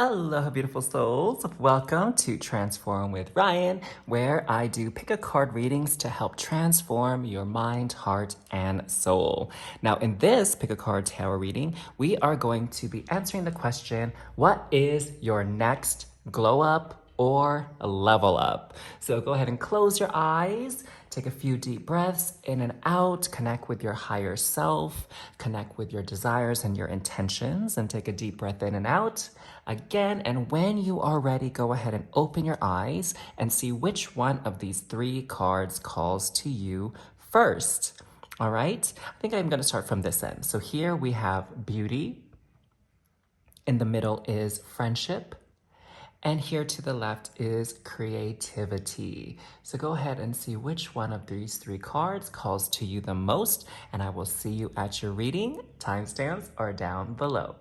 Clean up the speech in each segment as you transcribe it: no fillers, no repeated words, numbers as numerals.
Aloha, beautiful souls. Welcome to Transform with Ryan, where I do pick a card readings to help transform your mind, heart, and soul. Now, in this pick a card tarot reading, we are going to be answering the question, what is your next glow up or level up? So go ahead and close your eyes. Take a few deep breaths in and out, connect with your higher self, connect with your desires and your intentions, and take a deep breath in and out again. And when you are ready, go ahead and open your eyes and see which one of these three cards calls to you first. All right, I think I'm going to start from this end. So here we have beauty, in the middle is friendship, and here to the left is creativity. So go ahead and see which one of these three cards calls to you the most, and I will see you at your reading. Timestamps are down below.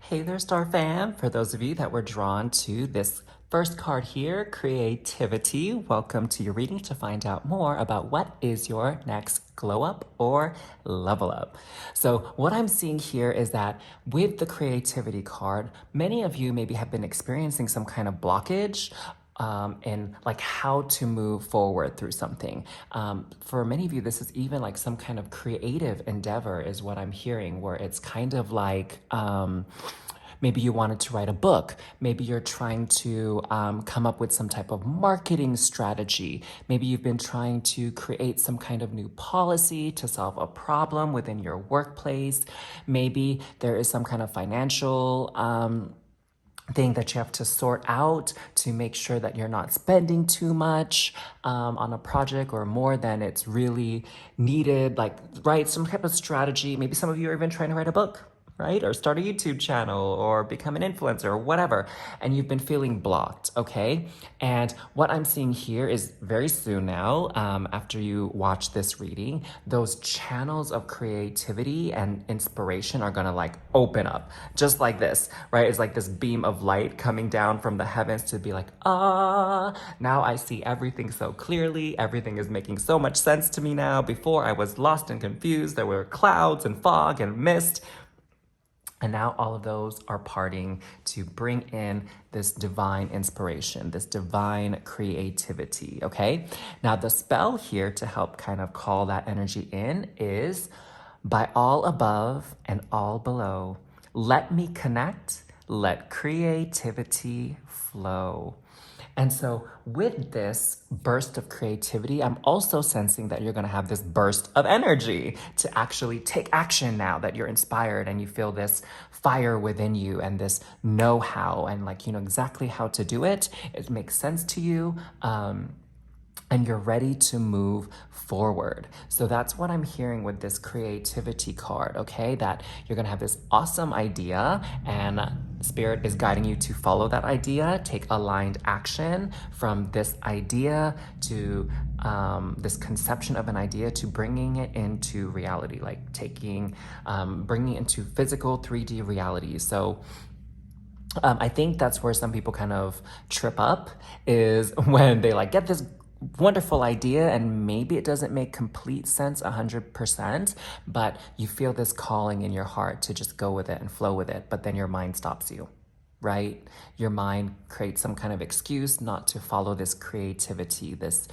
Hey there, Star Fam. For those of you that were drawn to this first card here, creativity, welcome to your reading to find out more about what is your next glow up or level up. So what I'm seeing here is that with the creativity card, many of you maybe have been experiencing some kind of blockage and like how to move forward through something. For many of you, this is even like some kind of creative endeavor is what I'm hearing, where it's kind of like, maybe you wanted to write a book. Maybe you're trying to come up with some type of marketing strategy. Maybe you've been trying to create some kind of new policy to solve a problem within your workplace. Maybe there is some kind of financial thing that you have to sort out to make sure that you're not spending too much on a project or more than it's really needed, like, right, some type of strategy. Maybe some of you are even trying to write a book, right? Or start a YouTube channel or become an influencer or whatever. And you've been feeling blocked, okay? And what I'm seeing here is very soon now, after you watch this reading, those channels of creativity and inspiration are gonna like open up just like this, right? It's like this beam of light coming down from the heavens to be like, now I see everything so clearly. Everything is making so much sense to me now. Before I was lost and confused. There were clouds and fog and mist. And now all of those are parting to bring in this divine inspiration, this divine creativity, okay? Now the spell here to help kind of call that energy in is, by all above and all below, let me connect, let creativity flow. And so with this burst of creativity, I'm also sensing that you're gonna have this burst of energy to actually take action now that you're inspired and you feel this fire within you and this know-how and like, you know exactly how to do it. It makes sense to you. And you're ready to move forward. So that's what I'm hearing with this creativity card, okay? That you're gonna have this awesome idea and Spirit is guiding you to follow that idea, take aligned action from this idea to this conception of an idea to bringing it into reality, like bringing it into physical 3D reality. So I think that's where some people kind of trip up is when they like get this wonderful idea and maybe it doesn't make complete sense 100%, but you feel this calling in your heart to just go with it and flow with it, but then your mind stops you, right? Your mind creates some kind of excuse not to follow this creativity, this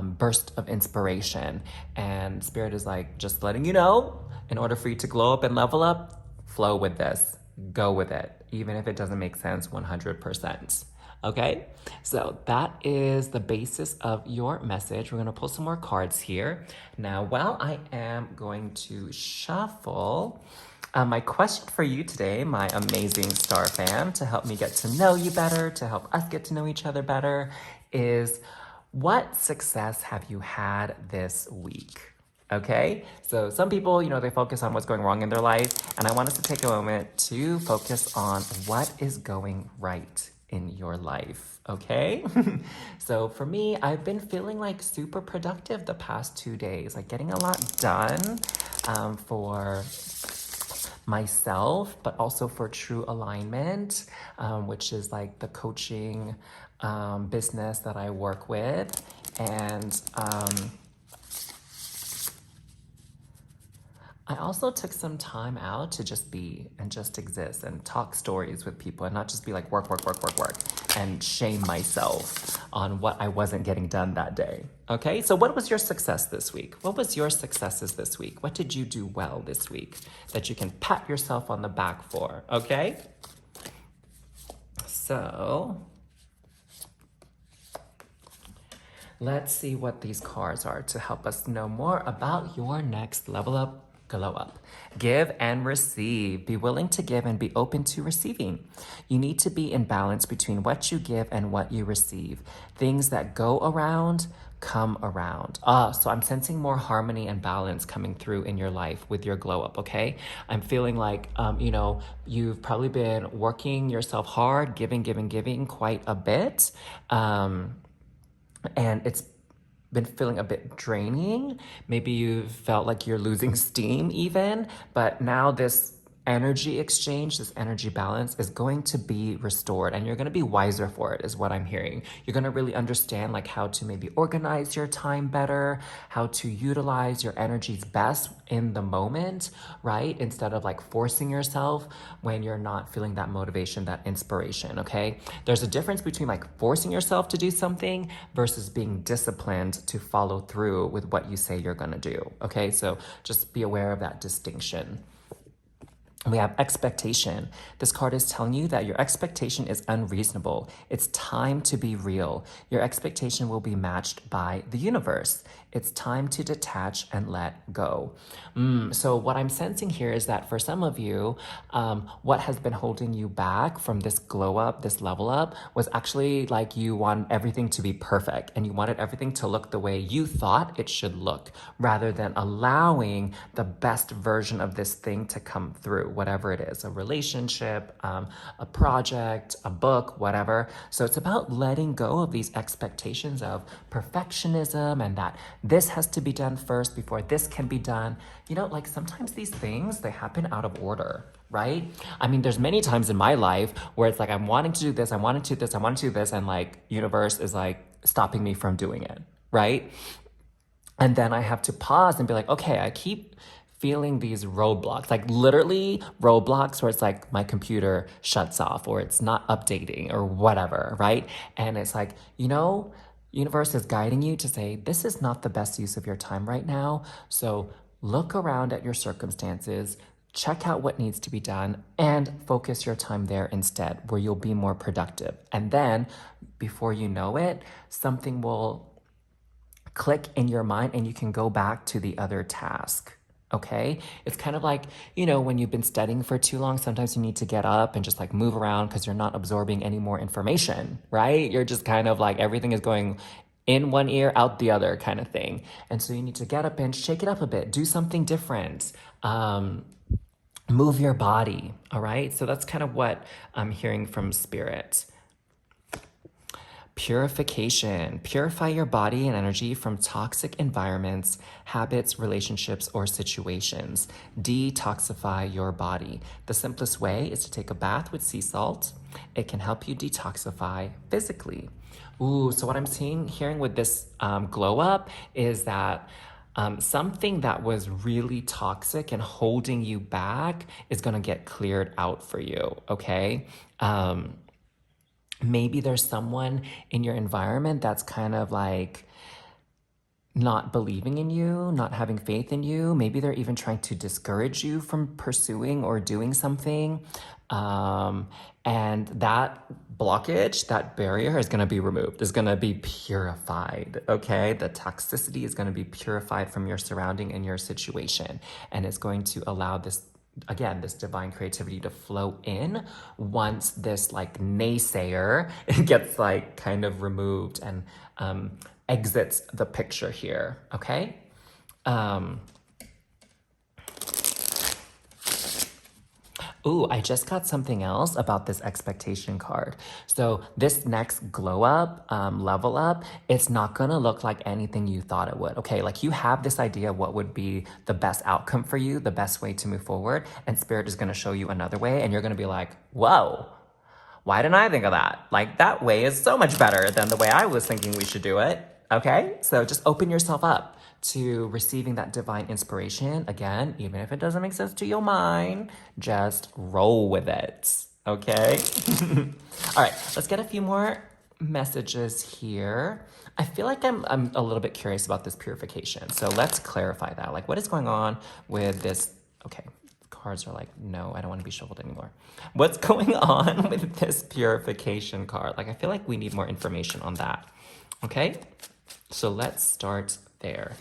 burst of inspiration. And Spirit is like, just letting you know, in order for you to glow up and level up, flow with this, go with it, even if it doesn't make sense 100%. Okay, so that is the basis of your message. We're going to pull some more cards here. Now, while I am going to shuffle, my question for you today, my amazing star fam, to help me get to know you better, to help us get to know each other better, is what success have you had this week? Okay, so some people, you know, they focus on what's going wrong in their life, and I want us to take a moment to focus on what is going right in your life, okay? So for me, I've been feeling like super productive the past 2 days, like getting a lot done for myself, but also for True Alignment, which is like the coaching business that I work with. And I also took some time out to just be and just exist and talk stories with people and not just be like work, work, work, work, work, and shame myself on what I wasn't getting done that day. Okay, so what was your success this week? What was your successes this week? What did you do well this week that you can pat yourself on the back for? Okay, so let's see what these cards are to help us know more about your next level up, glow up. Give and receive. Be willing to give and be open to receiving. You need to be in balance between what you give and what you receive. Things that go around come around. So I'm sensing more harmony and balance coming through in your life with your glow up, okay? I'm feeling like, you've probably been working yourself hard, giving quite a bit. And it's been feeling a bit draining. Maybe you felt like you're losing steam even, but now this energy exchange, this energy balance is going to be restored and you're going to be wiser for it is what I'm hearing. You're going to really understand like how to maybe organize your time better, how to utilize your energies best in the moment, right? Instead of like forcing yourself when you're not feeling that motivation, that inspiration, okay? There's a difference between like forcing yourself to do something versus being disciplined to follow through with what you say you're going to do, okay? So just be aware of that distinction. We have expectation. This card is telling you that your expectation is unreasonable. It's time to be real. Your expectation will be matched by the universe. It's time to detach and let go. So what I'm sensing here is that for some of you, what has been holding you back from this glow up, this level up, was actually like you want everything to be perfect and you wanted everything to look the way you thought it should look, rather than allowing the best version of this thing to come through, whatever it is, a relationship, a project, a book, whatever. So it's about letting go of these expectations of perfectionism and that this has to be done first before this can be done. You know, like sometimes these things, they happen out of order, right? I mean, there's many times in my life where it's like, I'm wanting to do this, I want to do this, I want to do this, and like universe is like stopping me from doing it, right? And then I have to pause and be like, okay, I keep feeling these roadblocks, like literally roadblocks where it's like my computer shuts off or it's not updating or whatever, right? And it's like, universe is guiding you to say, this is not the best use of your time right now. So look around at your circumstances, check out what needs to be done, and focus your time there instead, where you'll be more productive. And then before you know it, something will click in your mind and you can go back to the other task. Okay? It's kind of like, when you've been studying for too long, sometimes you need to get up and just like move around because you're not absorbing any more information, right? You're just kind of like everything is going in one ear, out the other kind of thing. And so you need to get up and shake it up a bit, do something different. Move your body, all right? So that's kind of what I'm hearing from Spirit. Purification. Purify your body and energy from toxic environments, habits, relationships, or situations. Detoxify your body. The simplest way is to take a bath with sea salt. It can help you detoxify physically. So what I'm hearing with this glow up is that something that was really toxic and holding you back is going to get cleared out for you, okay? Maybe there's someone in your environment that's kind of like not believing in you, not having faith in you. Maybe they're even trying to discourage you from pursuing or doing something. And that blockage, that barrier is going to be removed, is going to be purified, okay? The toxicity is going to be purified from your surrounding and your situation. And it's going to allow this divine creativity to flow in once this like naysayer gets like kind of removed and exits the picture here, okay? I just got something else about this expectation card. So this next glow up, level up, it's not gonna look like anything you thought it would. Okay, like you have this idea of what would be the best outcome for you, the best way to move forward, and Spirit is gonna show you another way, and you're gonna be like, whoa, why didn't I think of that? Like that way is so much better than the way I was thinking we should do it. Okay? So just open yourself up to receiving that divine inspiration. Again, even if it doesn't make sense to your mind, just roll with it. Okay? All right, let's get a few more messages here. I feel like I'm a little bit curious about this purification. So let's clarify that. Like, what is going on with this? Okay, cards are like, no, I don't want to be shuffled anymore. What's going on with this purification card? Like, I feel like we need more information on that. Okay, so let's start there.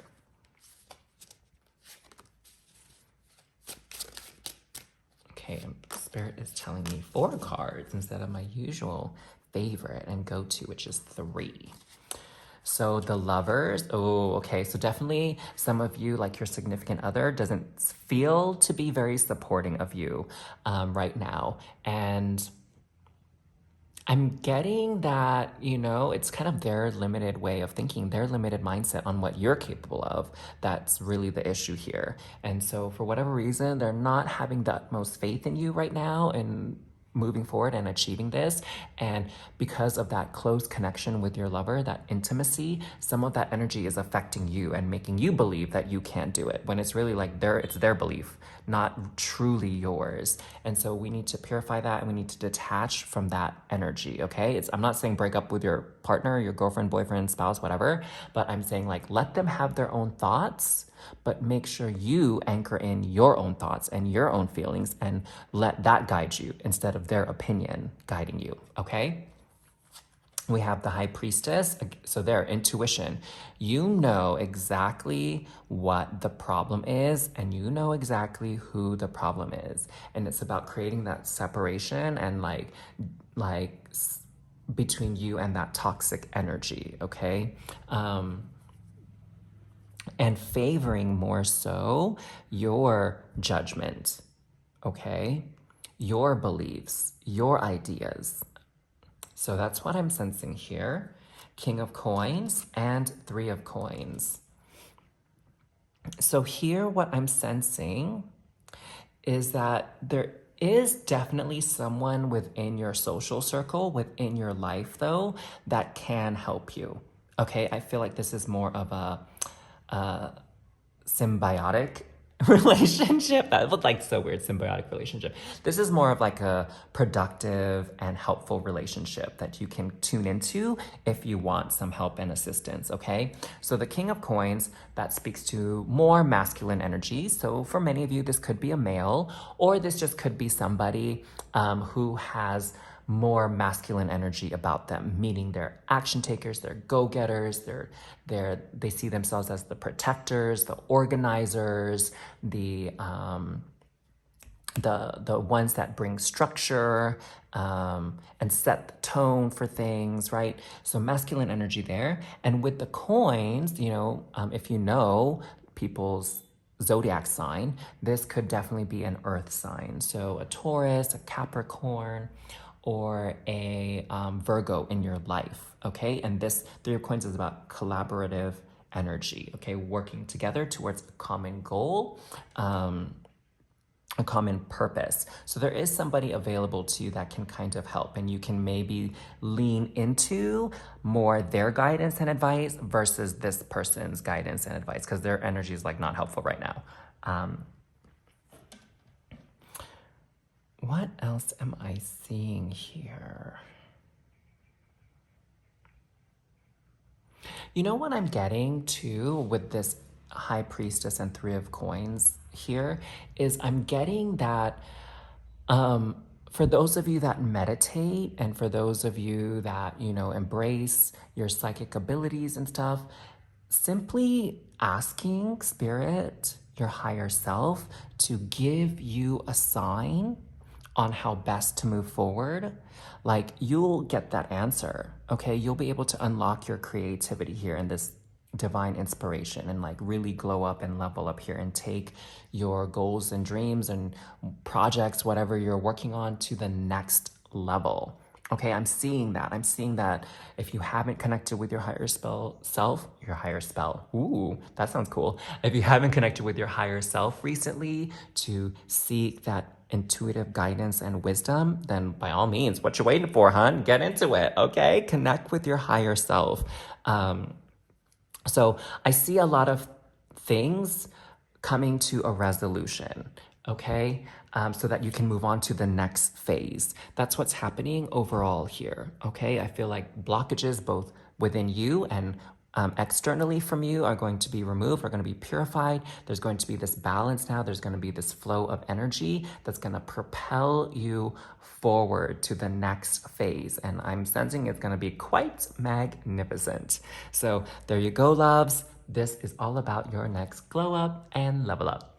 Okay, Spirit is telling me 4 cards instead of my usual favorite and go-to, which is 3. So the lovers, oh, okay. So definitely some of you, like your significant other, doesn't feel to be very supporting of you right now. And I'm getting that, it's kind of their limited way of thinking, their limited mindset on what you're capable of. That's really the issue here. And so for whatever reason, they're not having the utmost faith in you right now and moving forward and achieving this. And because of that close connection with your lover, that intimacy, some of that energy is affecting you and making you believe that you can't do it, when it's really like it's their belief, not truly yours. And so we need to purify that, and we need to detach from that energy, okay? I'm not saying break up with your partner, your girlfriend, boyfriend, spouse, whatever, but I'm saying like let them have their own thoughts, but make sure you anchor in your own thoughts and your own feelings and let that guide you instead of their opinion guiding you, okay? We have the High Priestess, so their intuition. You know exactly what the problem is, and you know exactly who the problem is. And it's about creating that separation and like between you and that toxic energy, okay? And favoring more so your judgment, okay? Your beliefs, your ideas. So that's what I'm sensing here. King of Coins and 3 of Coins. So here what I'm sensing is that there is definitely someone within your social circle, within your life though, that can help you. Okay, I feel like this is more of a symbiotic relationship. That looked like so weird, symbiotic relationship. This is more of like a productive and helpful relationship that you can tune into if you want some help and assistance, okay? So the King of Coins, that speaks to more masculine energy. So for many of you, this could be a male, or this just could be somebody who has more masculine energy about them, meaning they're action takers, they're go-getters, they see themselves as the protectors, the organizers, the ones that bring structure and set the tone for things, right? So masculine energy there. And with the coins, if you know people's zodiac sign, this could definitely be an earth sign. So a Taurus, a Capricorn, or a Virgo in your life, okay? And this 3 of Coins is about collaborative energy, okay? Working together towards a common goal, a common purpose. So there is somebody available to you that can kind of help, and you can maybe lean into more their guidance and advice versus this person's guidance and advice, because their energy is like not helpful right now. What else am I seeing here? You know what I'm getting to with this High Priestess and 3 of Coins here is I'm getting that for those of you that meditate and for those of you that, embrace your psychic abilities and stuff, simply asking Spirit, your higher self, to give you a sign on how best to move forward, like you'll get that answer, okay? You'll be able to unlock your creativity here in this divine inspiration and like really glow up and level up here and take your goals and dreams and projects, whatever you're working on, to the next level. Okay, I'm seeing that. I'm seeing that if you haven't connected with your higher ooh, that sounds cool. If you haven't connected with your higher self recently to seek that intuitive guidance and wisdom, then by all means, what you waiting for, hun? Get into it, okay? Connect with your higher self. So I see a lot of things coming to a resolution, okay? So that you can move on to the next phase. That's what's happening overall here, okay? I feel like blockages both within you and externally from you are going to be removed, are going to be purified. There's going to be this balance now. There's going to be this flow of energy that's going to propel you forward to the next phase. And I'm sensing it's going to be quite magnificent. So there you go, loves. This is all about your next glow up and level up.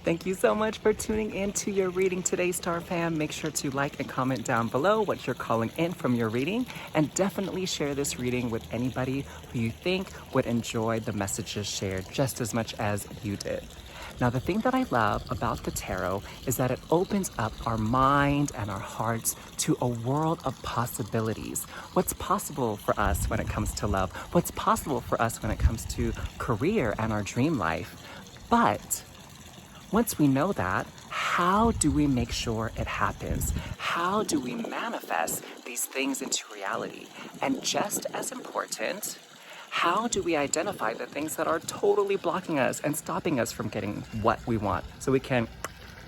Thank you so much for tuning in to your reading today, Star Fam. Make sure to like and comment down below what you're calling in from your reading, and definitely share this reading with anybody who you think would enjoy the messages shared just as much as you did. Now, the thing that I love about the tarot is that it opens up our mind and our hearts to a world of possibilities. What's possible for us when it comes to love? What's possible for us when it comes to career and our dream life? But once we know that, how do we make sure it happens? How do we manifest these things into reality? And just as important, how do we identify the things that are totally blocking us and stopping us from getting what we want so we can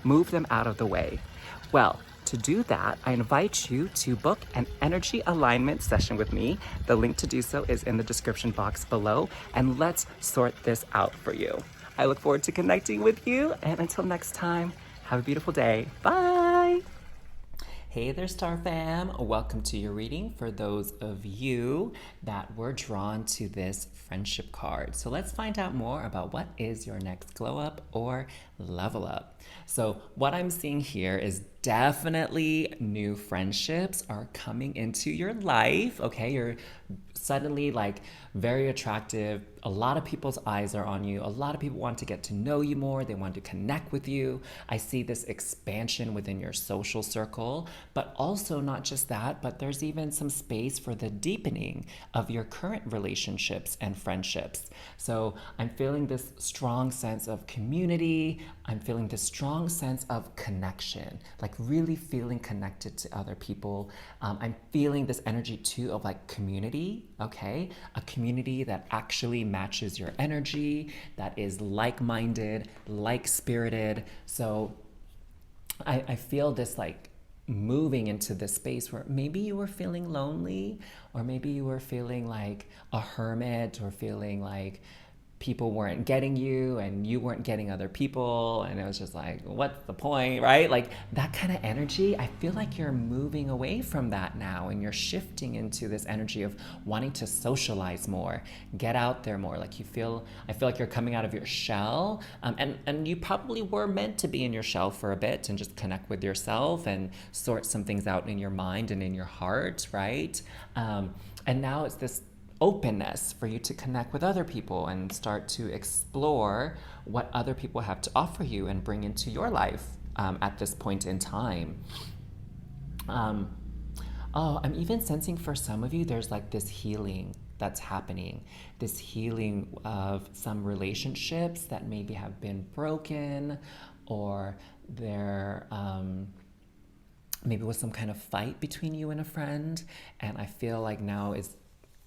move them out of the way? Well, to do that, I invite you to book an energy alignment session with me. The link to do so is in the description box below, and let's sort this out for you. I look forward to connecting with you, and until next time, have a beautiful day. Bye! Hey there, Star Fam. Welcome to your reading for those of you that were drawn to this friendship card. So let's find out more about what is your next glow up or level up. So what I'm seeing here is definitely new friendships are coming into your life, okay? You're suddenly like very attractive. A lot of people's eyes are on you. A lot of people want to get to know you more. They want to connect with you. I see this expansion within your social circle, but also not just that, but there's even some space for the deepening of your current relationships and friendships. So I'm feeling this strong sense of community. I'm feeling this strong sense of connection, like really feeling connected to other people. I'm feeling this energy too of like community, okay? A community that actually matches your energy, that is like-minded, like-spirited. So I feel this like moving into this space where maybe you were feeling lonely, or maybe you were feeling like a hermit, or feeling like people weren't getting you and you weren't getting other people, and it was just like, what's the point, right? Like that kind of energy. I feel like you're moving away from that now, and you're shifting into this energy of wanting to socialize more, get out there more. Like I feel like you're coming out of your shell, and you probably were meant to be in your shell for a bit and just connect with yourself and sort some things out in your mind and in your heart, right? And now it's this openness for you to connect with other people and start to explore what other people have to offer you and bring into your life at this point in time. I'm even sensing for some of you, there's like this healing that's happening, this healing of some relationships that maybe have been broken, or there maybe was some kind of fight between you and a friend, and I feel like now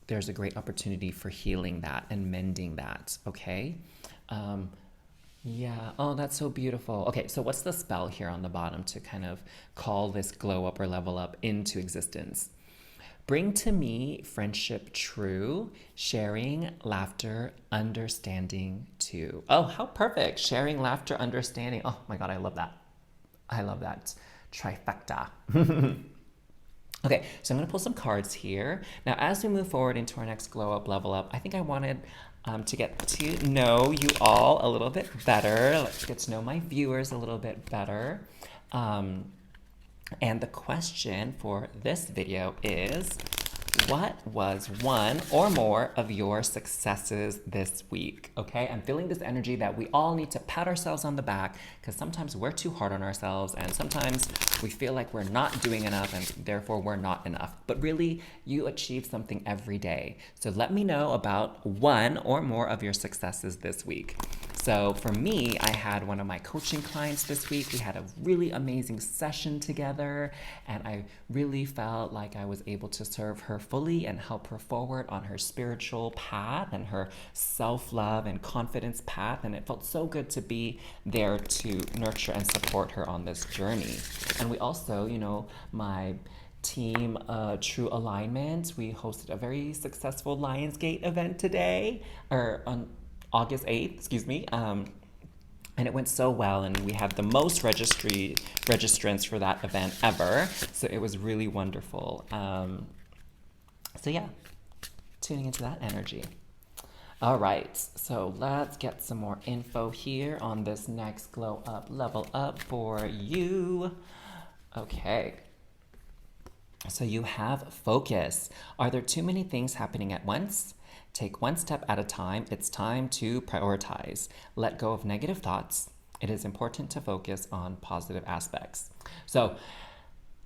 there's a great opportunity for healing that and mending that, okay? Yeah, oh, that's so beautiful. Okay, so what's the spell here on the bottom to kind of call this glow up or level up into existence? Bring to me friendship true, sharing, laughter, understanding too. Oh, how perfect. Sharing, laughter, understanding. Oh my God, I love that. I love that trifecta. Okay, so I'm going to pull some cards here. Now, as we move forward into our next glow up, level up, I think I wanted to get to know you all a little bit better. Let's get to know my viewers a little bit better. And the question for this video is, what was one or more of your successes this week? Okay, I'm feeling this energy that we all need to pat ourselves on the back, because sometimes we're too hard on ourselves, and sometimes we feel like we're not doing enough and therefore we're not enough. But really, you achieve something every day. So let me know about one or more of your successes this week. So for me, I had one of my coaching clients this week. We had a really amazing session together, and I really felt like I was able to serve her fully and help her forward on her spiritual path and her self-love and confidence path. And it felt so good to be there to nurture and support her on this journey. And we also, my team True Alignment, we hosted a very successful Lionsgate event today, or on August 8th, excuse me. And it went so well, and we had the most registrants for that event ever. So it was really wonderful. So yeah, tuning into that energy. All right, so let's get some more info here on this next glow up, level up for you. Okay. So you have focus. Are there too many things happening at once? Take one step at a time. It's time to prioritize. Let go of negative thoughts. It is important to focus on positive aspects. So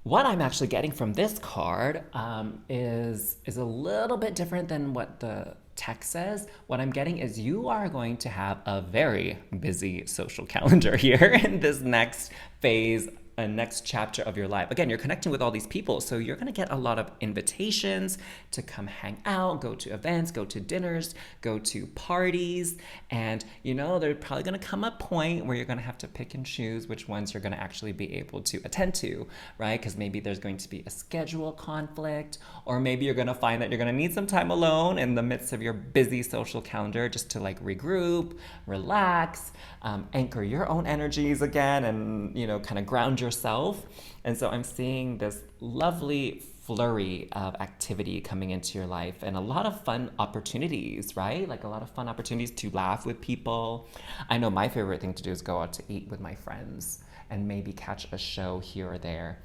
what I'm actually getting from this card is a little bit different than what the text says. What I'm getting is you are going to have a very busy social calendar here in this next phase, a next chapter of your life. Again, you're connecting with all these people, so you're going to get a lot of invitations to come hang out, go to events, go to dinners, go to parties, and there's probably going to come a point where you're going to have to pick and choose which ones you're going to actually be able to attend to, right? Because maybe there's going to be a schedule conflict, or maybe you're going to find that you're going to need some time alone in the midst of your busy social calendar just to regroup, relax, anchor your own energies again, and kind of ground yourself. And so I'm seeing this lovely flurry of activity coming into your life, and a lot of fun opportunities, right? A lot of fun opportunities to laugh with people. I know my favorite thing to do is go out to eat with my friends and maybe catch a show here or there.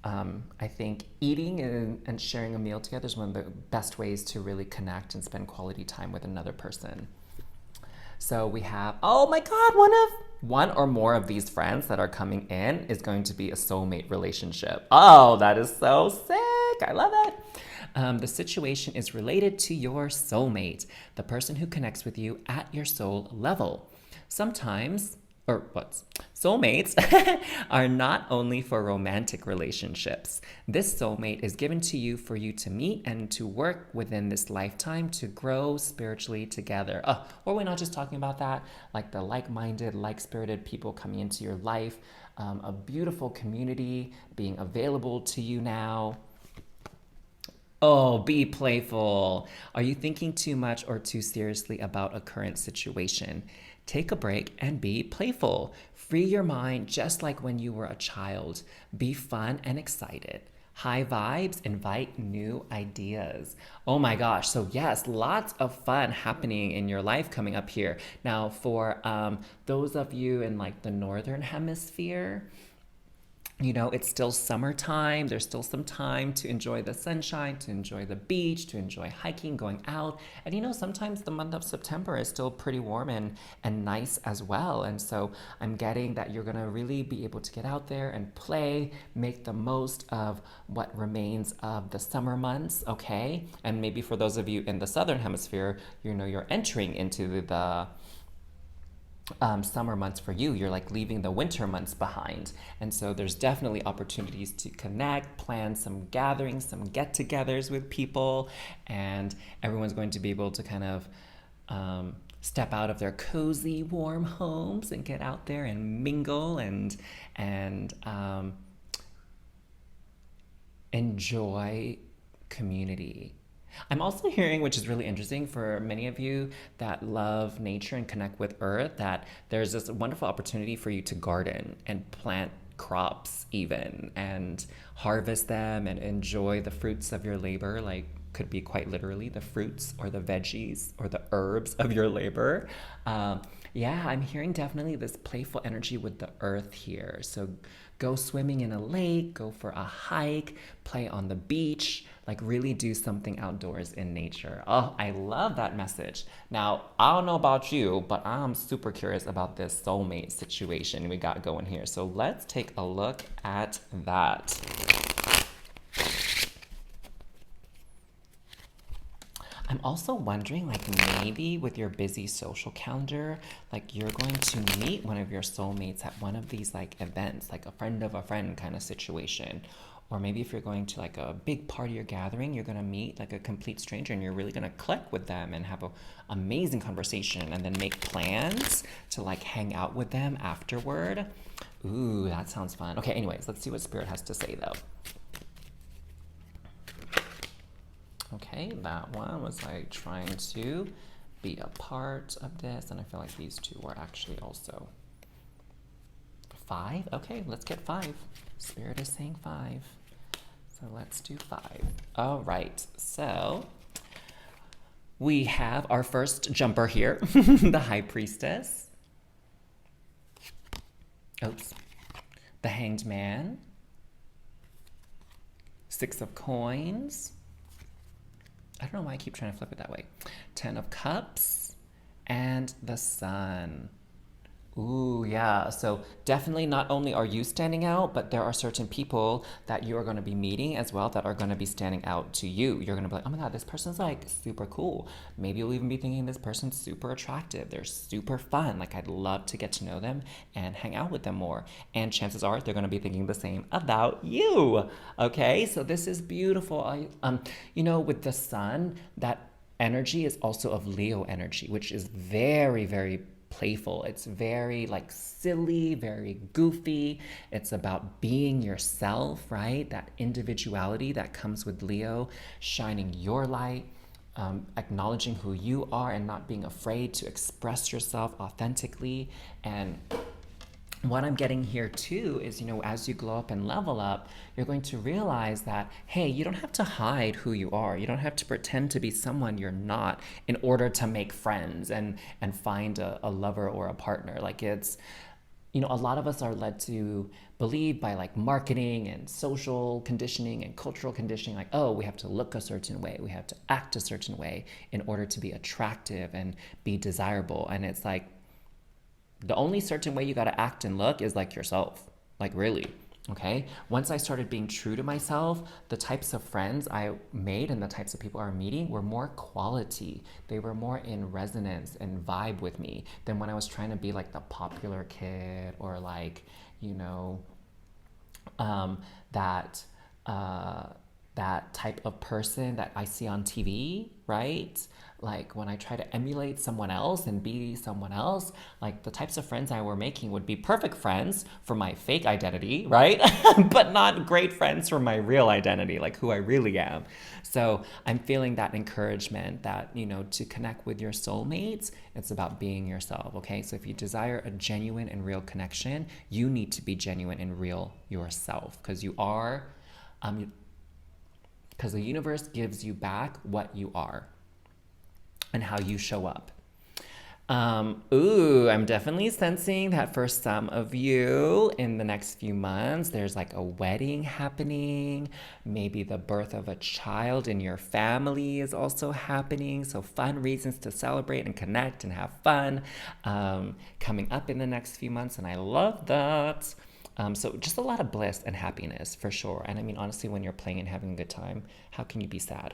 I think eating and sharing a meal together is one of the best ways to really connect and spend quality time with another person. So we have, oh my God, one or more of these friends that are coming in is going to be a soulmate relationship. Oh, that is so sick. I love it. The situation is related to your soulmate, the person who connects with you at your soul level. Soulmates are not only for romantic relationships. This soulmate is given to you for you to meet and to work within this lifetime to grow spiritually together. Or we're not just talking about that, the like-minded, like-spirited people coming into your life, a beautiful community being available to you now. Oh, be playful. Are you thinking too much or too seriously about a current situation? Take a break and be playful. Free your mind just like when you were a child. Be fun and excited. High vibes invite new ideas. Oh my gosh. So yes, lots of fun happening in your life coming up here. Now for those of you in the Northern Hemisphere, it's still summertime. There's still some time to enjoy the sunshine, to enjoy the beach, to enjoy hiking, going out. And sometimes the month of September is still pretty warm and nice as well. And so I'm getting that you're going to really be able to get out there and play, make the most of what remains of the summer months, okay? And maybe for those of you in the Southern Hemisphere, you're entering into the summer months for you. You're leaving the winter months behind. And so there's definitely opportunities to connect, plan some gatherings, some get-togethers with people, and everyone's going to be able to kind of step out of their cozy, warm homes and get out there and mingle and enjoy community. I'm also hearing, which is really interesting for many of you that love nature and connect with earth, that there's this wonderful opportunity for you to garden and plant crops even and harvest them and enjoy the fruits of your labor, could be quite literally the fruits or the veggies or the herbs of your labor. I'm hearing definitely this playful energy with the earth here. So go swimming in a lake, go for a hike, play on the beach, really do something outdoors in nature. Oh, I love that message. Now, I don't know about you, but I'm super curious about this soulmate situation we got going here. So let's take a look at that. I'm also wondering, like, maybe with your busy social calendar, like, you're going to meet one of your soulmates at one of these, like, events, like a friend of a friend kind of situation. Or maybe if you're going to, like, a big party or gathering, you're going to meet, like, a complete stranger and you're really going to click with them and have a amazing conversation and then make plans to, like, hang out with them afterward. Ooh, that sounds fun. Okay, anyways, let's see what Spirit has to say, though. Okay, that one was like trying to be a part of this, and I feel like these two were actually also 5. Okay, let's get 5. Spirit is saying 5. So let's do 5. All right, so we have our first jumper here, the High Priestess. Oops. The Hanged Man. 6 of Coins. I don't know why I keep trying to flip it that way. 10 of Cups and the Sun. Ooh, yeah. So definitely not only are you standing out, but there are certain people that you are going to be meeting as well that are going to be standing out to you. You're going to be like, oh my God, this person's like super cool. Maybe you'll even be thinking this person's super attractive. They're super fun. Like, I'd love to get to know them and hang out with them more. And chances are they're going to be thinking the same about you. Okay, so this is beautiful. With the Sun, that energy is also of Leo energy, which is very, very playful. It's very like silly, very goofy. It's about being yourself, right? That individuality that comes with Leo, shining your light, acknowledging who you are and not being afraid to express yourself authentically. And what I'm getting here too is, as you glow up and level up, you're going to realize that, hey, you don't have to hide who you are. You don't have to pretend to be someone you're not in order to make friends and find a lover or a partner. Like, it's, a lot of us are led to believe by like marketing and social conditioning and cultural conditioning, like, oh, we have to look a certain way. We have to act a certain way in order to be attractive and be desirable. And it's like, the only certain way you got to act and look is like yourself. Like, really. Okay. Once I started being true to myself, the types of friends I made and the types of people I was meeting were more quality. They were more in resonance and vibe with me than when I was trying to be like the popular kid or like, that that type of person that I see on TV, right? Like, when I try to emulate someone else and be someone else, like the types of friends I were making would be perfect friends for my fake identity, right? But not great friends for my real identity, like who I really am. So I'm feeling that encouragement that, to connect with your soulmates, it's about being yourself, okay? So if you desire a genuine and real connection, you need to be genuine and real yourself, because you are, because the universe gives you back what you are and how you show up. I'm definitely sensing that for some of you in the next few months, there's like a wedding happening. Maybe the birth of a child in your family is also happening. So fun reasons to celebrate and connect and have fun coming up in the next few months. And I love that. So just a lot of bliss and happiness for sure. And I mean, honestly, when you're playing and having a good time, how can you be sad?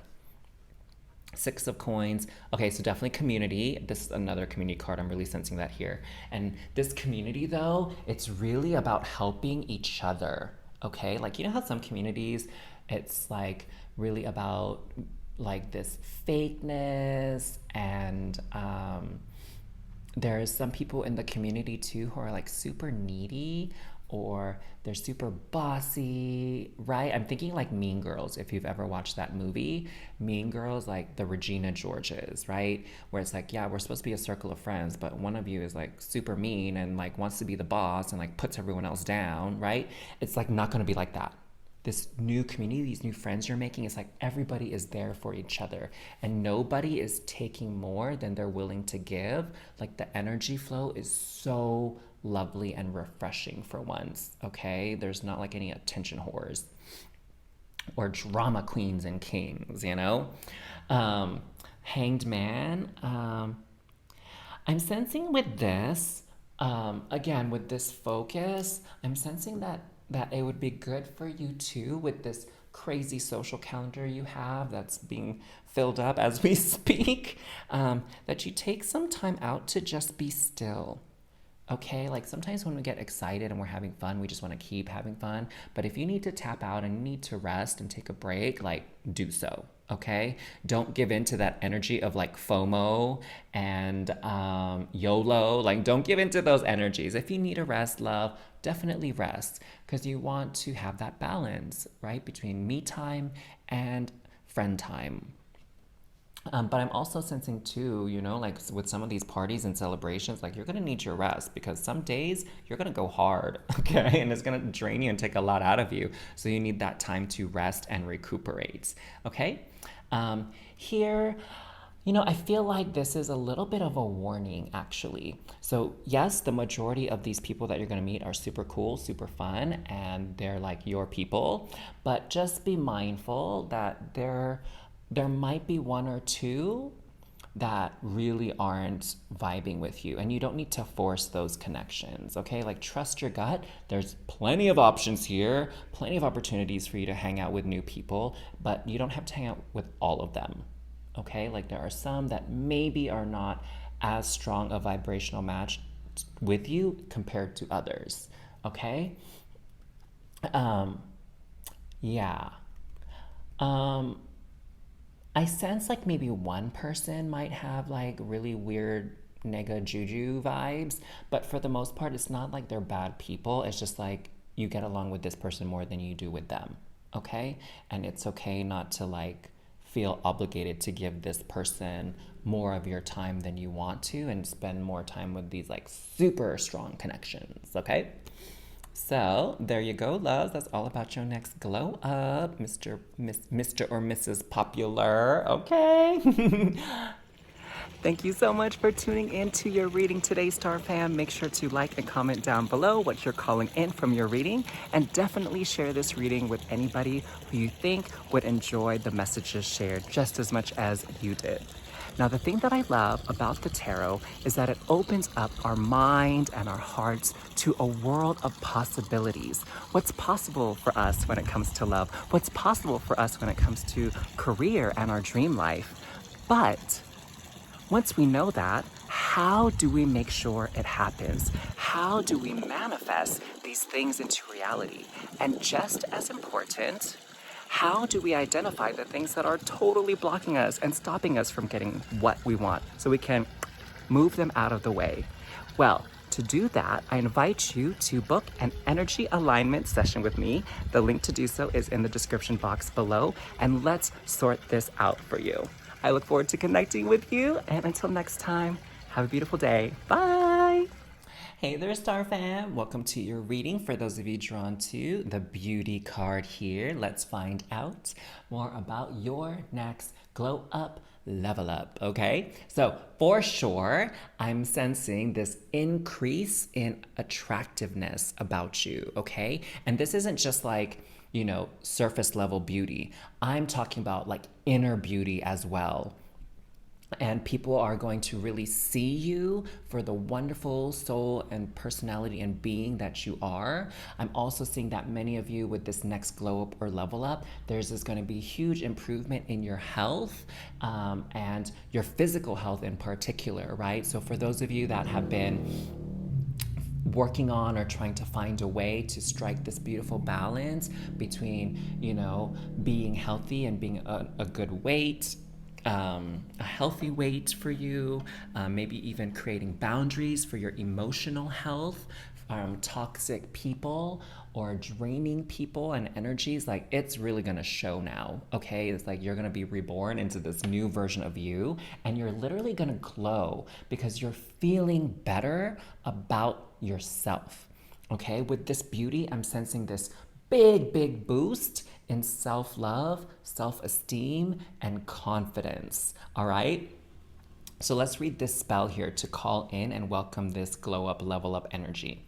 6 of Coins. Okay, so definitely community. This is another community card. I'm really sensing that here. And this community, though, it's really about helping each other. Okay, like, how some communities, it's like really about like this fakeness, and there's some people in the community too who are like super needy, or they're super bossy, right? I'm thinking like Mean Girls, if you've ever watched that movie. Mean Girls, like the Regina Georges, right? Where it's like, yeah, we're supposed to be a circle of friends, but one of you is like super mean and like wants to be the boss and like puts everyone else down, right? It's like not gonna be like that. This new community, these new friends you're making, it's like everybody is there for each other and nobody is taking more than they're willing to give. Like, the energy flow is so lovely and refreshing for once, okay? There's not like any attention whores or drama queens and kings, Hanged Man. I'm sensing with this, again, with this focus, I'm sensing that it would be good for you too with this crazy social calendar you have that's being filled up as we speak, that you take some time out to just be still. Okay, like sometimes when we get excited and we're having fun, we just want to keep having fun. But if you need to tap out and you need to rest and take a break, like do so. Okay, don't give in to that energy of like FOMO and YOLO. Like, don't give in to those energies. If you need a rest, love, definitely rest because you want to have that balance, right, between me time and friend time. But I'm also sensing too, like with some of these parties and celebrations, like you're gonna need your rest because some days you're gonna go hard, okay? And it's gonna drain you and take a lot out of you. So you need that time to rest and recuperate, okay? Here, I feel like this is a little bit of a warning, actually. So, yes, the majority of these people that you're going to meet are super cool, super fun, and they're like your people. But just be mindful that there might be one or two that really aren't vibing with you, and you don't need to force those connections, okay? Like, trust your gut. There's plenty of options here, plenty of opportunities for you to hang out with new people, but you don't have to hang out with all of them, okay? Like, there are some that maybe are not as strong a vibrational match with you compared to others, okay? Yeah. Um, I sense like maybe one person might have like really weird nega juju vibes, but for the most part, it's not like they're bad people. It's just like you get along with this person more than you do with them, okay? And it's okay not to like feel obligated to give this person more of your time than you want to and spend more time with these like super strong connections, okay? So there you go, loves. That's all about your next glow up, Mr. or Mrs. Popular. Okay. Thank you so much for tuning in to your reading today, Star Fam. Make sure to like and comment down below what you're calling in from your reading, and definitely share this reading with anybody who you think would enjoy the messages shared just as much as you did. Now, the thing that I love about the tarot is that it opens up our mind and our hearts to a world of possibilities. What's possible for us when it comes to love? What's possible for us when it comes to career and our dream life? But once we know that, how do we make sure it happens? How do we manifest these things into reality? And just as important, how do we identify the things that are totally blocking us and stopping us from getting what we want so we can move them out of the way? Well, to do that, I invite you to book an energy alignment session with me. The link to do so is in the description box below, and let's sort this out for you. I look forward to connecting with you, and until next time, have a beautiful day. Bye! Hey there, Star Fam. Welcome to your reading. For those of you drawn to the beauty card here, let's find out more about your next glow up, level up, okay? So for sure, I'm sensing this increase in attractiveness about you, okay? And this isn't just like, surface level beauty. I'm talking about like inner beauty as well. And people are going to really see you for the wonderful soul and personality and being that you are. I'm also seeing that many of you with this next glow up or level up, there's going to be huge improvement in your health and your physical health in particular, right? So for those of you that have been working on or trying to find a way to strike this beautiful balance between, being healthy and being a good weight, a healthy weight for you, maybe even creating boundaries for your emotional health, toxic people or draining people and energies, like it's really gonna show now, okay? It's like you're gonna be reborn into this new version of you, and you're literally gonna glow because you're feeling better about yourself, okay? With this beauty, I'm sensing this big boost in self-love, self-esteem, and confidence, all right? So let's read this spell here to call in and welcome this glow up, level up energy.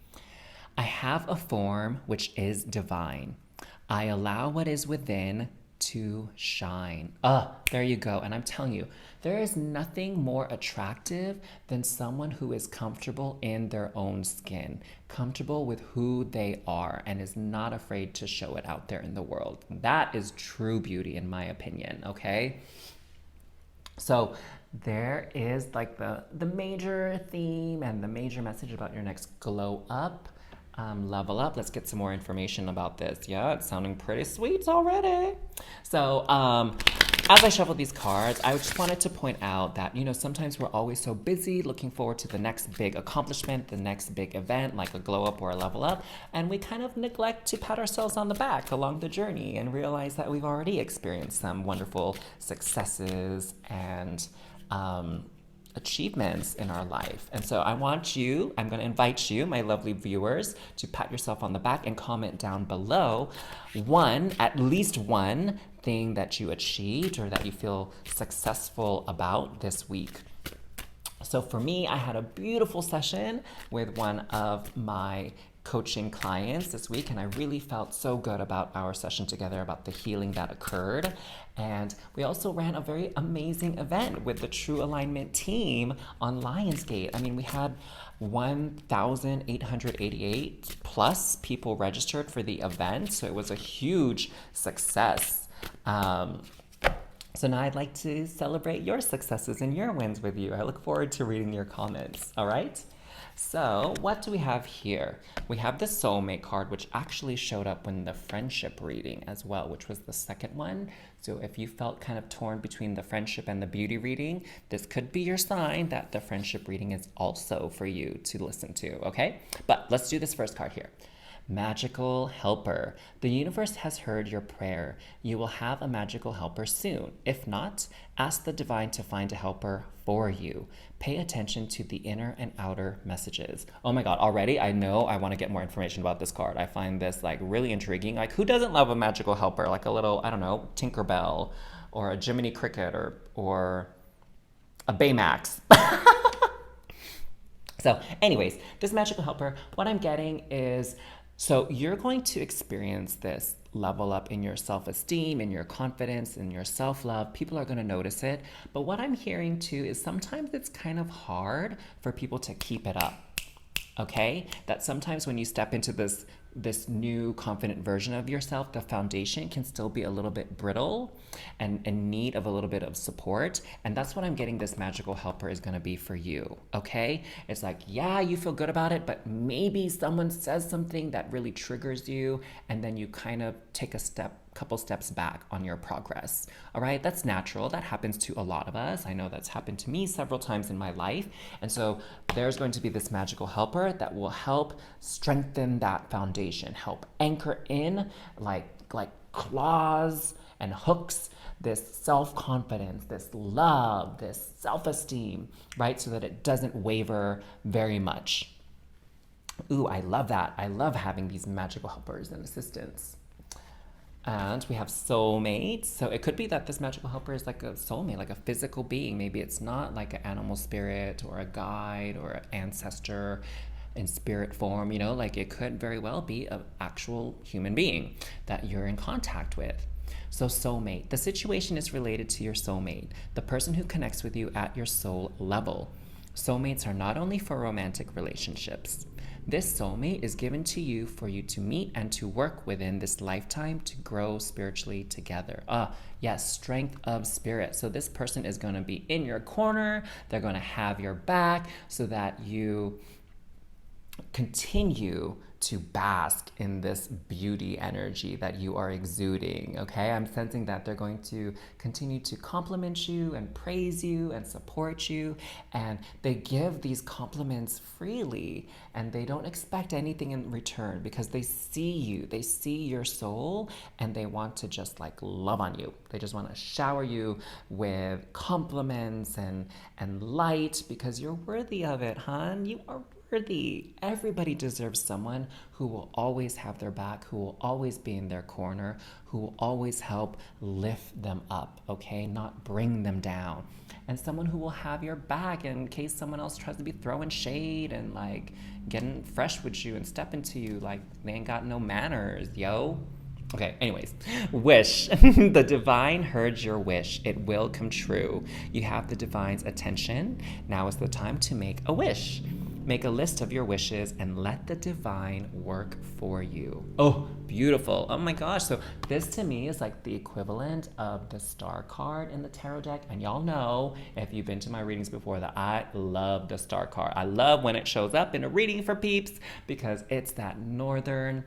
I have a form which is divine. I allow what is within to shine. There you go. And I'm telling you, there is nothing more attractive than someone who is comfortable in their own skin, comfortable with who they are, and is not afraid to show it out there in the world. That is true beauty, in my opinion, okay? So there is like the major theme and the major message about your next glow up, level up. Let's get some more information about this. Yeah, it's sounding pretty sweet already. So as I shuffled these cards, I just wanted to point out that, sometimes we're always so busy looking forward to the next big accomplishment, the next big event, like a glow up or a level up, and we kind of neglect to pat ourselves on the back along the journey and realize that we've already experienced some wonderful successes and achievements in our life. And so I'm going to invite you, my lovely viewers, to pat yourself on the back and comment down below at least one thing that you achieved or that you feel successful about this week. So for me, I had a beautiful session with one of my coaching clients this week, and I really felt so good about our session together, about the healing that occurred. And we also ran a very amazing event with the True Alignment team on Lionsgate. I mean, we had 1,888 plus people registered for the event, so it was a huge success. So now I'd like to celebrate your successes and your wins with you. I look forward to reading your comments, all right? So what do we have here? We have the soulmate card, which actually showed up in the friendship reading as well, which was the second one. So if you felt kind of torn between the friendship and the beauty reading, this could be your sign that the friendship reading is also for you to listen to, okay? But let's do this first card here. Magical helper. The universe has heard your prayer. You will have a magical helper soon. If not, ask the divine to find a helper for you. Pay attention to the inner and outer messages. Oh my God, already I know I want to get more information about this card. I find this like really intriguing. Like, who doesn't love a magical helper? Like a little, I don't know, Tinkerbell or a Jiminy Cricket or a Baymax. So anyways, this magical helper, what I'm getting is, so you're going to experience this level up in your self-esteem, in your confidence, in your self-love. People are going to notice it. But what I'm hearing too is sometimes it's kind of hard for people to keep it up. Okay? That sometimes when you step into this new confident version of yourself, the foundation can still be a little bit brittle and in need of a little bit of support. And that's what I'm getting this magical helper is going to be for you. Okay? It's like, yeah, you feel good about it, but maybe someone says something that really triggers you, and then you kind of take a couple steps back on your progress. All right, that's natural. That happens to a lot of us. I know that's happened to me several times in my life. And so there's going to be this magical helper that will help strengthen that foundation, help anchor in like claws and hooks this self-confidence, this love, this self-esteem, right? So that it doesn't waver very much. Ooh, I love that. I love having these magical helpers and assistants. And we have soulmates. So it could be that this magical helper is like a soulmate, like a physical being. Maybe it's not like an animal spirit or a guide or an ancestor in spirit form, like it could very well be an actual human being that you're in contact with. So soulmate, the situation is related to your soulmate, the person who connects with you at your soul level. Soulmates are not only for romantic relationships. This soulmate is given to you for you to meet and to work within this lifetime to grow spiritually together. Yes, strength of spirit. So this person is going to be in your corner. They're going to have your back so that you continue to bask in this beauty energy that you are exuding, okay? I'm sensing that they're going to continue to compliment you and praise you and support you, and they give these compliments freely, and they don't expect anything in return because they see you, they see your soul, and they want to just like love on you. They just want to shower you with compliments and light because you're worthy of it, hon. You are worthy. Everybody deserves someone who will always have their back, who will always be in their corner, who will always help lift them up, okay? Not bring them down. And someone who will have your back in case someone else tries to be throwing shade and like getting fresh with you and stepping to you like they ain't got no manners, yo. Okay, anyways, wish. The divine heard your wish. It will come true. You have the divine's attention. Now is the time to make a wish. Make a list of your wishes and let the divine work for you. Oh, beautiful. Oh my gosh. So, this to me is like the equivalent of the star card in the tarot deck. And y'all know, if you've been to my readings before, that I love the star card. I love when it shows up in a reading for peeps because it's that northern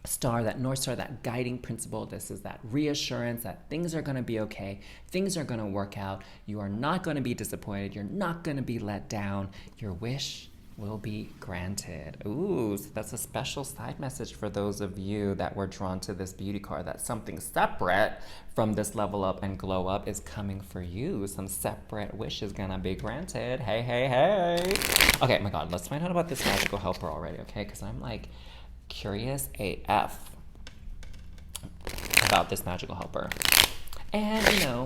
star, that North Star, that guiding principle. This is that reassurance that things are going to be okay. Things are going to work out. You are not going to be disappointed. You're not going to be let down. Your wish will be granted. Ooh, so that's a special side message for those of you that were drawn to this beauty card, that something separate from this level up and glow up is coming for you. Some separate wish is gonna be granted. Hey, hey, hey. Okay, my God, let's find out about this magical helper already, okay? Because I'm like curious AF about this magical helper. And, you know,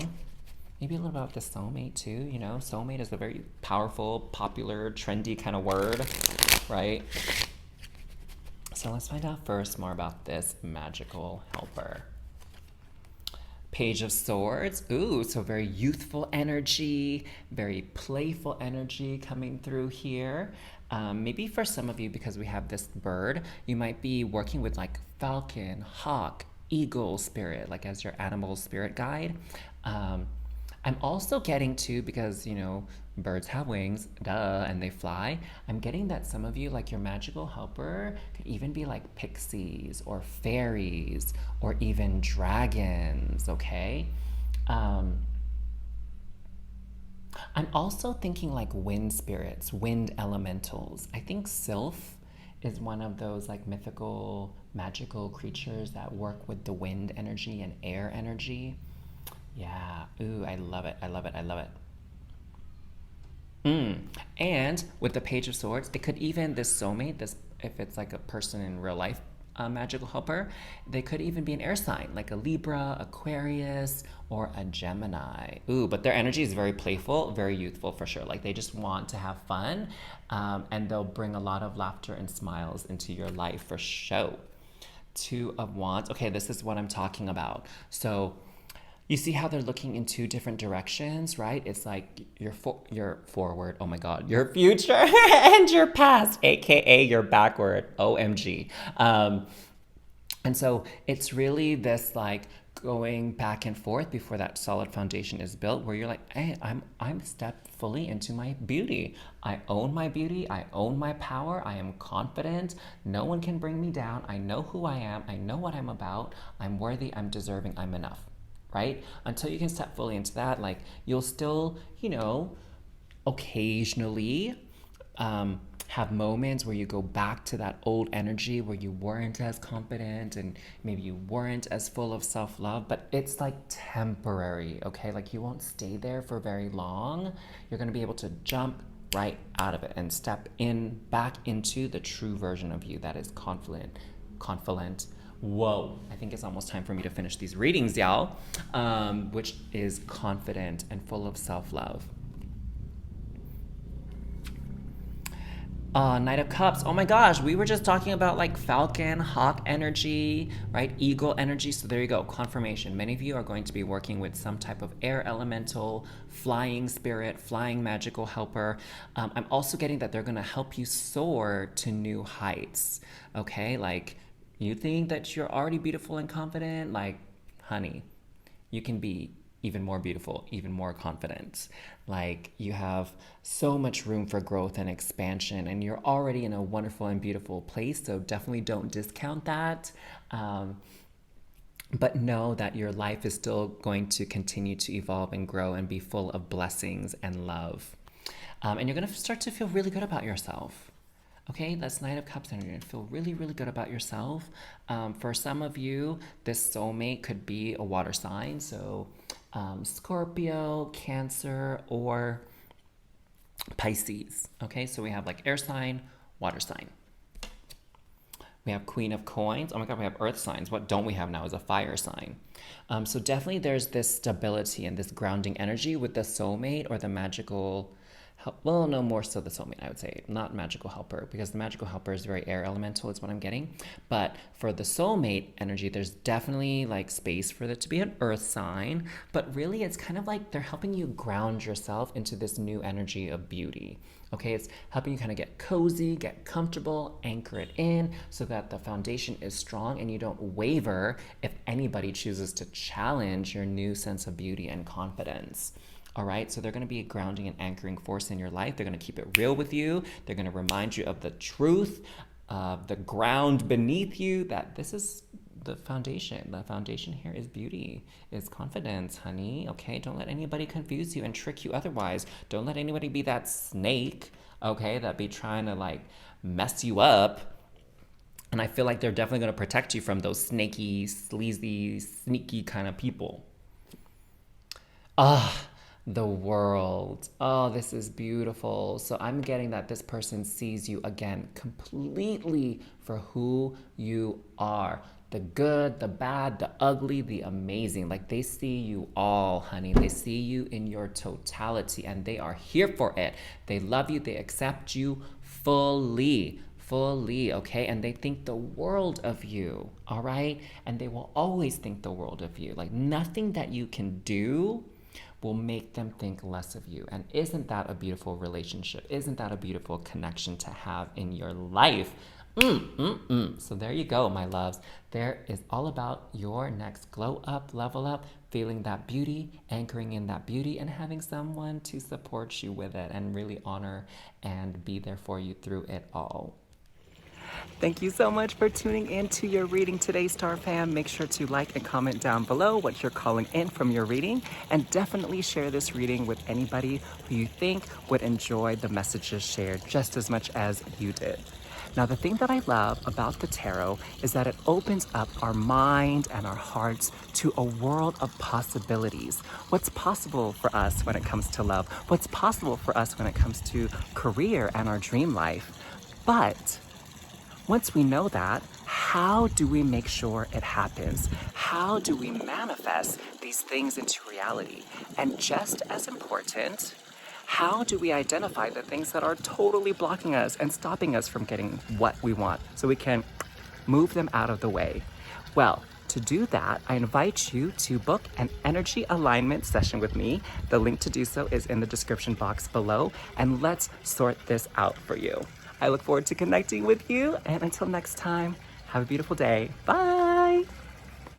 maybe a little about the soulmate too. You know, soulmate is a very powerful, popular, trendy kind of word, right? So let's find out first more about this magical helper. Page of Swords. Ooh, so very youthful energy, very playful energy coming through here. Maybe for some of you, because we have this bird, you might be working with like falcon, hawk, eagle spirit, like as your animal spirit guide. I'm also getting to, because, you know, birds have wings, duh, and they fly. I'm getting that some of you, like your magical helper, could even be like pixies or fairies or even dragons, okay? I'm also thinking like wind spirits, wind elementals. I think Sylph is one of those like mythical, magical creatures that work with the wind energy and air energy. Yeah, ooh, I love it, I love it, I love it. And with the Page of Swords, it could even, this soulmate, this, if it's like a person in real life, magical helper, they could even be an air sign, like a Libra, Aquarius, or a Gemini. Ooh, but their energy is very playful, very youthful for sure. Like they just want to have fun, and they'll bring a lot of laughter and smiles into your life for sure. Two of Wands. Okay, this is what I'm talking about. So you see how they're looking in two different directions, right? It's like your forward, oh my God, your future and your past, AKA your backward, OMG. And so it's really this like going back and forth before that solid foundation is built, where you're like, hey, I'm stepped fully into my beauty. I own my beauty. I own my power. I am confident. No one can bring me down. I know who I am. I know what I'm about. I'm worthy. I'm deserving. I'm enough. Right? Until you can step fully into that, like you'll still, you know, occasionally have moments where you go back to that old energy where you weren't as confident and maybe you weren't as full of self-love, but it's like temporary, okay? Like you won't stay there for very long. You're gonna be able to jump right out of it and step in back into the true version of you that is confident. Whoa, I think it's almost time for me to finish these readings, y'all, which is confident and full of self-love. Knight of Cups. Oh my gosh, we were just talking about like falcon, hawk energy, right? Eagle energy. So there you go, confirmation. Many of you are going to be working with some type of air elemental, flying spirit, flying magical helper. I'm also getting that they're gonna help you soar to new heights, okay? Like, you think that you're already beautiful and confident? Like, honey, you can be even more beautiful, even more confident. Like, you have so much room for growth and expansion, and you're already in a wonderful and beautiful place, so definitely don't discount that. But know that your life is still going to continue to evolve and grow and be full of blessings and love. And you're gonna start to feel really good about yourself. Okay, that's Knight of Cups, and you're gonna feel really, really good about yourself. For some of you, this soulmate could be a water sign, so Scorpio, Cancer, or Pisces. Okay, so we have like air sign, water sign. We have Queen of Coins. Oh my God, we have earth signs. What don't we have now is a fire sign. So definitely there's this stability and this grounding energy with the soulmate or the magical Well, no, more so the soulmate, I would say, not magical helper, because the magical helper is very air elemental, is what I'm getting. But for the soulmate energy, there's definitely like space for it to be an earth sign. But really, it's kind of like they're helping you ground yourself into this new energy of beauty. Okay, it's helping you kind of get cozy, get comfortable, anchor it in so that the foundation is strong and you don't waver if anybody chooses to challenge your new sense of beauty and confidence. All right, so they're going to be a grounding and anchoring force in your life. They're going to keep it real with you. They're going to remind you of the truth, of the ground beneath you, that this is the foundation. The foundation here is beauty, is confidence, honey. Okay, don't let anybody confuse you and trick you otherwise. Don't let anybody be that snake, okay, that be trying to like mess you up. And I feel like they're definitely going to protect you from those snaky, sleazy, sneaky kind of people. Ah, the world. Oh, this is beautiful. So I'm getting that this person sees you again completely for who you are. The good, the bad, the ugly, the amazing. Like they see you all, honey. They see you in your totality and they are here for it. They love you. They accept you fully. Fully, okay? And they think the world of you, all right? And they will always think the world of you. Like nothing that you can do will make them think less of you. And isn't that a beautiful relationship? Isn't that a beautiful connection to have in your life? So there you go, my loves. There is all about your next glow up, level up, feeling that beauty, anchoring in that beauty, and having someone to support you with it and really honor and be there for you through it all. Thank you so much for tuning in to your reading today, Star Fam. Make sure to like and comment down below what you're calling in from your reading, and definitely share this reading with anybody who you think would enjoy the messages shared just as much as you did. Now, the thing that I love about the tarot is that it opens up our mind and our hearts to a world of possibilities. What's possible for us when it comes to love? What's possible for us when it comes to career and our dream life? But once we know that, how do we make sure it happens? How do we manifest these things into reality? And just as important, how do we identify the things that are totally blocking us and stopping us from getting what we want so we can move them out of the way? Well, to do that, I invite you to book an energy alignment session with me. The link to do so is in the description box below, and let's sort this out for you. I look forward to connecting with you, and until next time, have a beautiful day. Bye.